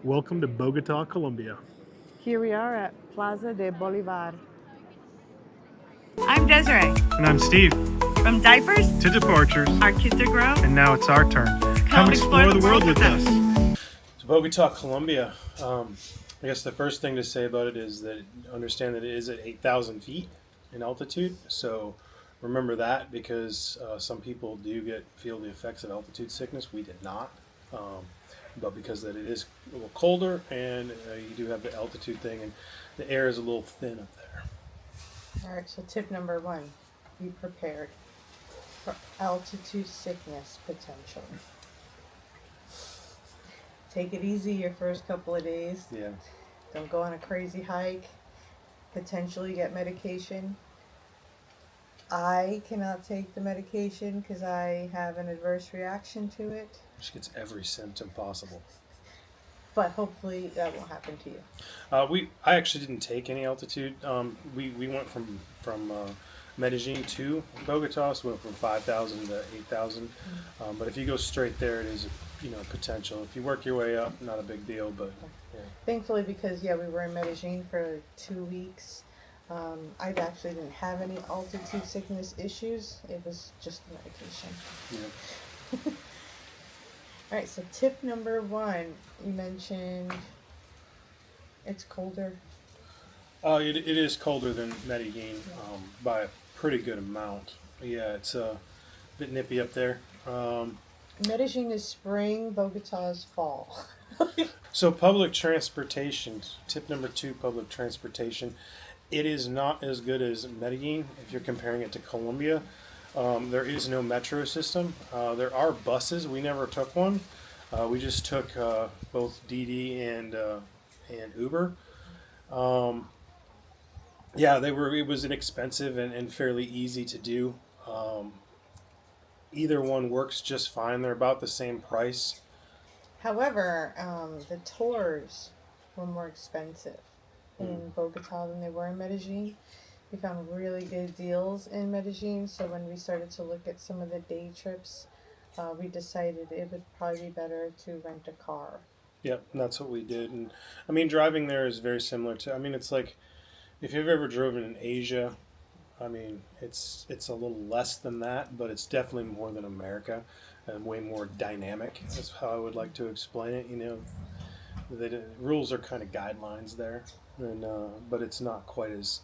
Welcome to Bogota, Colombia. Here we are at Plaza de Bolivar. I'm Desiree. And I'm Steve. From diapers, To departures. our kids are grown. And now it's our turn. Come explore the world with us. So Bogota, Colombia. I guess the first thing to say about it is that understand that it is at 8,000 feet in altitude. So remember that because some people do feel the effects of altitude sickness. We did not. But because that it is a little colder and you do have the altitude thing and the air is a little thin up there. All right, so tip number 1, be prepared for altitude sickness potential. Take it easy your first couple of days. Yeah. Don't go on a crazy hike. Potentially get medication. I cannot take the medication because I have an adverse reaction to it. She gets every symptom possible. But hopefully that won't happen to you. I actually didn't take any altitude. We went from Medellin to Bogota, so we went from 5,000 to 8,000. But if you go straight there, it is potential. If you work your way up, not a big deal. But yeah. Thankfully, because we were in Medellin for 2 weeks. I actually didn't have any altitude sickness issues. It was just the medication. Yeah. All right, so tip number 1, you mentioned it's colder. It is colder than Medellin by a pretty good amount. Yeah, it's a bit nippy up there. Medellin is spring, Bogota is fall. So public transportation, tip number 2, public transportation. It is not as good as Medellin if you're comparing it to Colombia. There is no metro system. There are buses. We never took one. We just took both DD and Uber. It was inexpensive and fairly easy to do. Either one works just fine. They're about the same price. However, the tours were more expensive in Bogota than they were in Medellin. We found really good deals in Medellin, so when we started to look at some of the day trips, we decided it would probably be better to rent a car. Yep, and that's what we did. And I mean, driving there is very similar to. I mean, it's like if you've ever driven in Asia. I mean, it's a little less than that, but it's definitely more than America, and way more dynamic. That's how I would like to explain it. The rules are kind of guidelines there, and but it's not quite as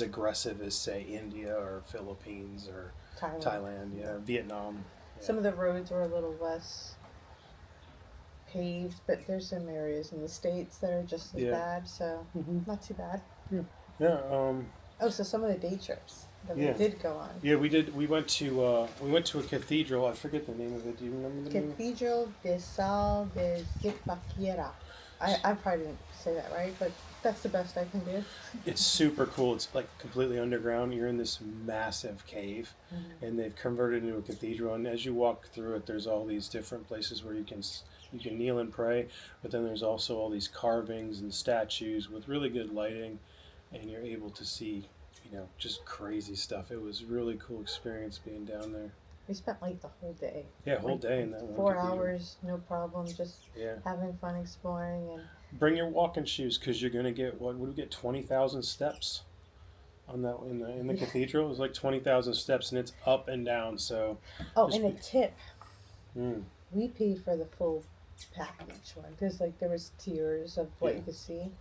aggressive as say India or Philippines or Thailand, Vietnam. Yeah. Some of the roads were a little less paved, but there's some areas in the States that are just as bad, so not too bad. Yeah. So some of the day trips that we did go on. Yeah, we did. We went to a cathedral. I forget the name of it. Do you remember the name? Cathedral de Sal de Zipaquira. I probably didn't say that right, but that's the best I can do. It's super cool. It's like completely underground. You're in this massive cave, and they've converted it into a cathedral. And as you walk through it, there's all these different places where you can kneel and pray. But then there's also all these carvings and statues with really good lighting, and you're able to see, just crazy stuff. It was a really cool experience being down there. We spent like the whole day. Yeah, whole day in that one. 4 hours, no problem. Just Yeah. having fun exploring and. Bring your walking shoes because you're gonna get what would we get 20,000 steps on that in the cathedral. It was like 20,000 steps and it's up and down. So. And a tip. We paid for the full package one because there was tiers of what you could see.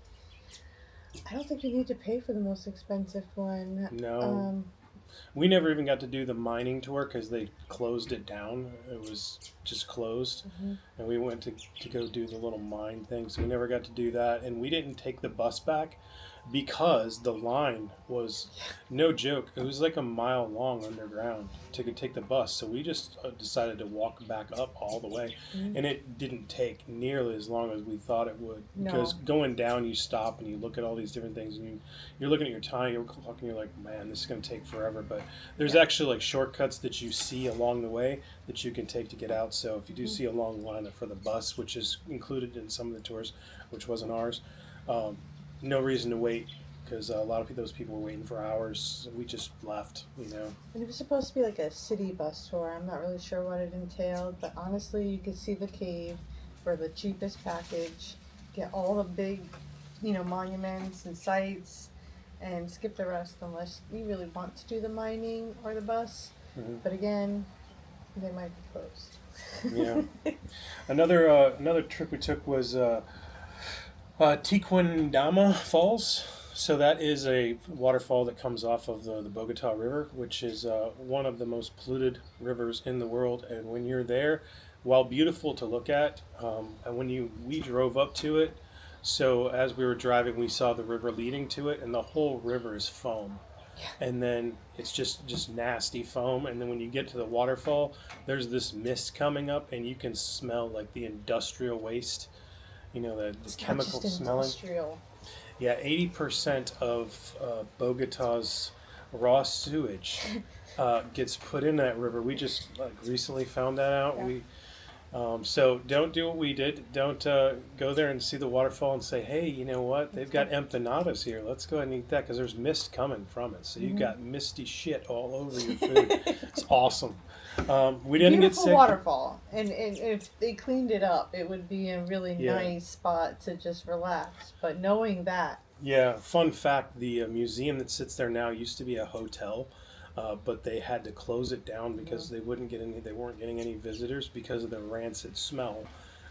I don't think you need to pay for the most expensive one. No. We never even got to do the mining tour because they closed it down. It was just closed. And we went to go do the little mine thing. So we never got to do that. And we didn't take the bus back because the line was, no joke, it was like a mile long underground to take the bus. So we just decided to walk back up all the way. And it didn't take nearly as long as we thought it would. Because going down, you stop and you look at all these different things. And you're looking at your time, you're walking, you're like, man, this is going to take forever. But there's actually like shortcuts that you see along the way that you can take to get out. So if you do see a long line for the bus, which is included in some of the tours, which wasn't ours, no reason to wait because a lot of those people were waiting for hours. We just left, And it was supposed to be like a city bus tour. I'm not really sure what it entailed, but honestly, you could see the cave for the cheapest package, get all the big, monuments and sites, and skip the rest unless you really want to do the mining or the bus. Hmm. But again, they might be closed. Yeah. Another trip we took was Tiquindama Falls. So that is a waterfall that comes off of the Bogota River, which is one of the most polluted rivers in the world. And when you're there, while beautiful to look at, and we drove up to it, so as we were driving, we saw the river leading to it, and the whole river is foam. And then it's just nasty foam. And then when you get to the waterfall, there's this mist coming up, and you can smell like the industrial waste. The It's not chemical just smelling. industrial. Yeah, 80% of Bogota's raw sewage gets put in that river. We just recently found that out. Yeah. So don't do what we did. Don't go there and see the waterfall and say, "Hey, you know what? They've got empanadas here. Let's go ahead and eat that," because there's mist coming from it. So you got misty shit all over your food. It's awesome. We didn't get Beautiful sick. waterfall, and if they cleaned it up, it would be a really Yeah. nice spot to just relax. But knowing that, Yeah, fun fact: the museum that sits there now used to be a hotel, but they had to close it down because they weren't getting any visitors because of the rancid smell.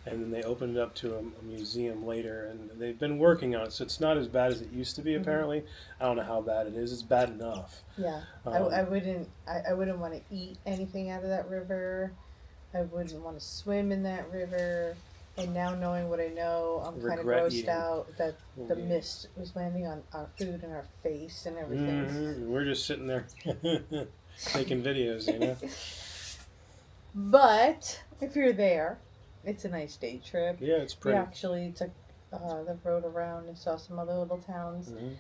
And then they opened it up to a museum later, and they've been working on it, so it's not as bad as it used to be. Apparently, I don't know how bad it is. It's bad enough. yeah, I wouldn't want to eat anything out of that river. I wouldn't want to swim in that river. And now knowing what I know, I'm kind of Regret grossed eating. out that the Yeah. mist was landing on our food and our face and everything. We're just sitting there taking videos, But if you're there, it's a nice day trip. Yeah, it's We pretty. actually took the road around and saw some other little towns. Mhm.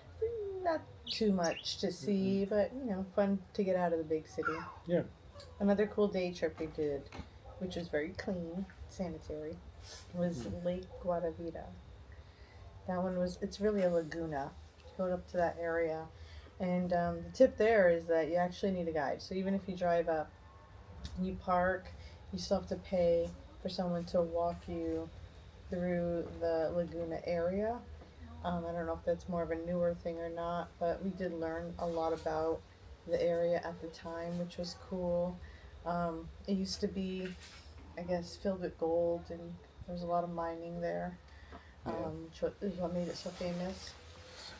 Not too much to see, but fun to get out of the big city. Yeah. Another cool day trip we did, which was very clean, sanitary, was Lake Guadavita. That one it's really a laguna. Go up to that area. And the tip there is that you actually need a guide. So even if you drive up and you park, you still have to pay for someone to walk you through the laguna area. I don't know if that's more of a newer thing or not, but we did learn a lot about the area at the time, which was cool. It used to be, I guess, filled with gold, and there was a lot of mining there, which is what made it so famous.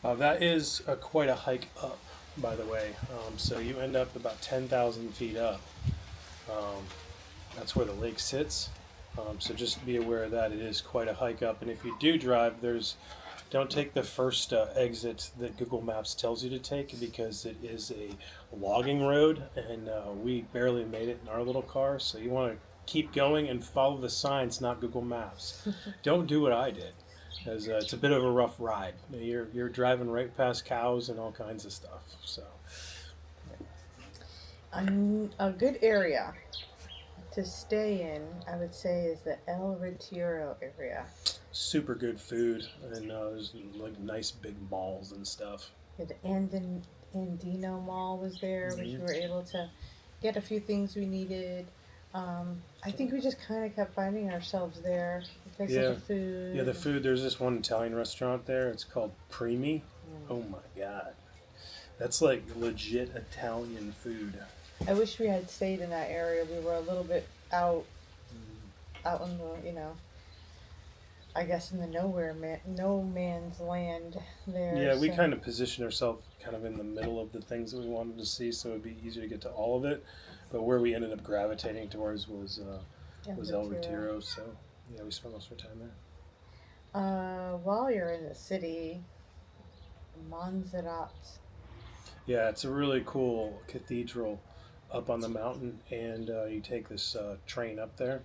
That is quite a hike up, by the way. So you end up about 10,000 feet up. That's where the lake sits. So just be aware of that. It is quite a hike up. And if you do drive, don't take the first exit that Google Maps tells you to take, because it is a logging road, and we barely made it in our little car. So you want to keep going and follow the signs, not Google Maps. Don't do what I did, because it's a bit of a rough ride. You're driving right past cows and all kinds of stuff. So A good area to stay in, I would say, is the El Retiro area. super good food, and there's like nice big malls and stuff. Yeah, the Andino Mall was there, which we were able to get a few things we needed. I think we just kind of kept finding ourselves there because of the food. Yeah, the food. There's this one Italian restaurant there. It's called Primi. Oh my god, that's like legit Italian food. I wish we had stayed in that area. We were a little bit out in the, I guess in the no man's land there. Yeah, we so- kind of positioned ourselves kind of in the middle of the things that we wanted to see, so it'd be easier to get to all of it. But where we ended up gravitating towards was El Retiro. So yeah, we spent most of our time there. While you're in the city, Montserrat. Yeah, it's a really cool cathedral up on the mountain, and you take this train up there.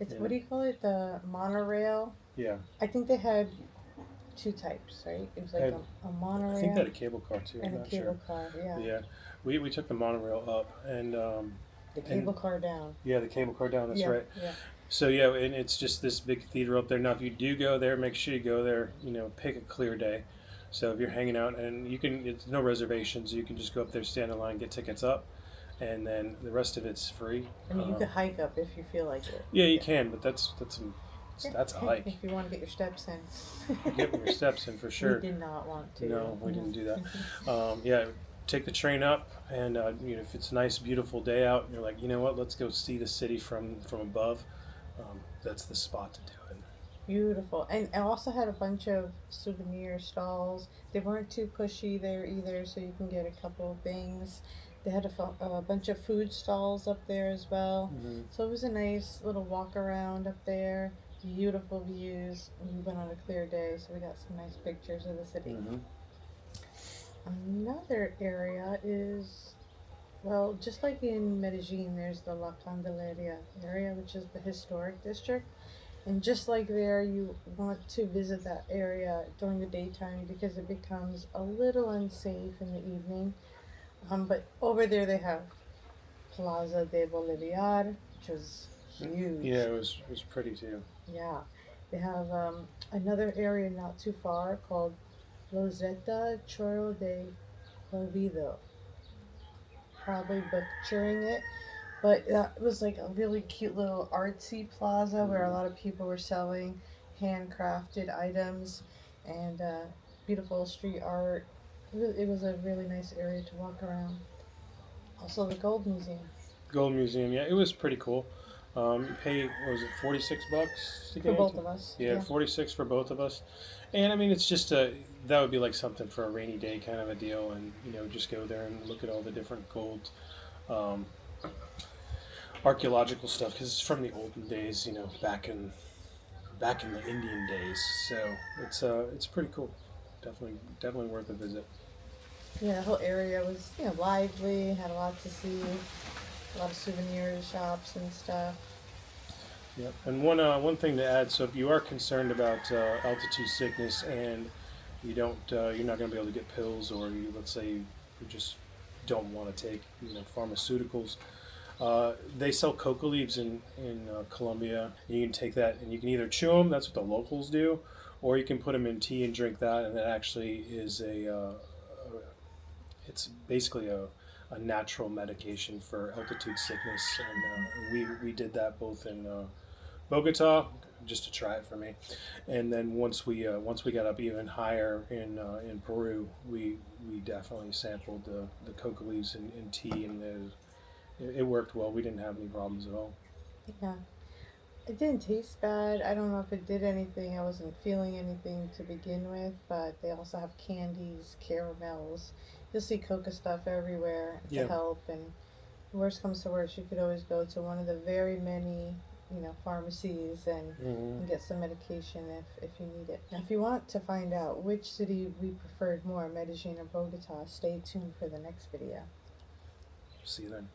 It's Yeah. what do you call it? The monorail. Yeah, I think they had two types, right? It was like a monorail I think they had a cable car too. I'm and a not cable sure. car. Yeah. Yeah, we took the monorail up, and The cable car down. yeah, the cable car down. That's yeah, right. Yeah. So yeah, and it's just this big cathedral up there. Now, if you do go there, make sure you go there. Pick a clear day. So if you're hanging out, and it's no reservations. You can just go up there, stand in line, get tickets up, and then the rest of it's free. I mean, you could hike up if you feel like it. Yeah, you can, but that's That's a hike. If you want to get your steps in. Get your steps in for sure. We did not want to. No, we didn't do that. Yeah, take the train up, and if it's a nice, beautiful day out, and you're like, you know what, let's go see the city from above. That's the spot to do it. Beautiful. And I also had a bunch of souvenir stalls. They weren't too pushy there either, so you can get a couple of things. They had a bunch of food stalls up there as well. Mm-hmm. So it was a nice little walk around up there. Beautiful views. We went on a clear day, so we got some nice pictures of the city. Mm-hmm. Another area is, well, just like in Medellin, there's the La Candelaria area, which is the historic district. And just like there, you want to visit that area during the daytime because it becomes a little unsafe in the evening. But over there they have Plaza de Bolivar, which was huge. Yeah, it was pretty too. Yeah. They have another area not too far called Rosetta Chorro de Olvido. Probably butchering it. But it was like a really cute little artsy plaza where a lot of people were selling handcrafted items and beautiful street art. It was a really nice area to walk around. Also, the Gold Museum. Gold Museum, yeah, it was pretty cool. You pay, what was it, $46 to get For both into? of us. Yeah, 46 for both of us. And I mean, it's just that would be like something for a rainy day kind of a deal, and just go there and look at all the different gold archaeological stuff, because it's from the olden days, back in the Indian days. So it's pretty cool. Definitely worth a visit. Yeah, the whole area was lively, had a lot to see, a lot of souvenir shops and stuff. Yep. And one thing to add, so if you are concerned about altitude sickness and you're not going to be able to get pills, or let's say you just don't want to take pharmaceuticals, they sell coca leaves in Colombia. You can take that and you can either chew them, that's what the locals do, or you can put them in tea and drink that, and that actually is it's basically a natural medication for altitude sickness. And we did that both in Bogota, just to try it for me, and then once we got up even higher in Peru, we definitely sampled the coca leaves in tea, and it worked well. We didn't have any problems at all. Yeah. It didn't taste bad. I don't know if it did anything. I wasn't feeling anything to begin with, but they also have candies, caramels. You'll see coca stuff everywhere to Yeah. help. And worst comes to worst, you could always go to one of the very many, pharmacies and get some medication if you need it. Now, if you want to find out which city we preferred more, Medellin or Bogota, stay tuned for the next video. See you then.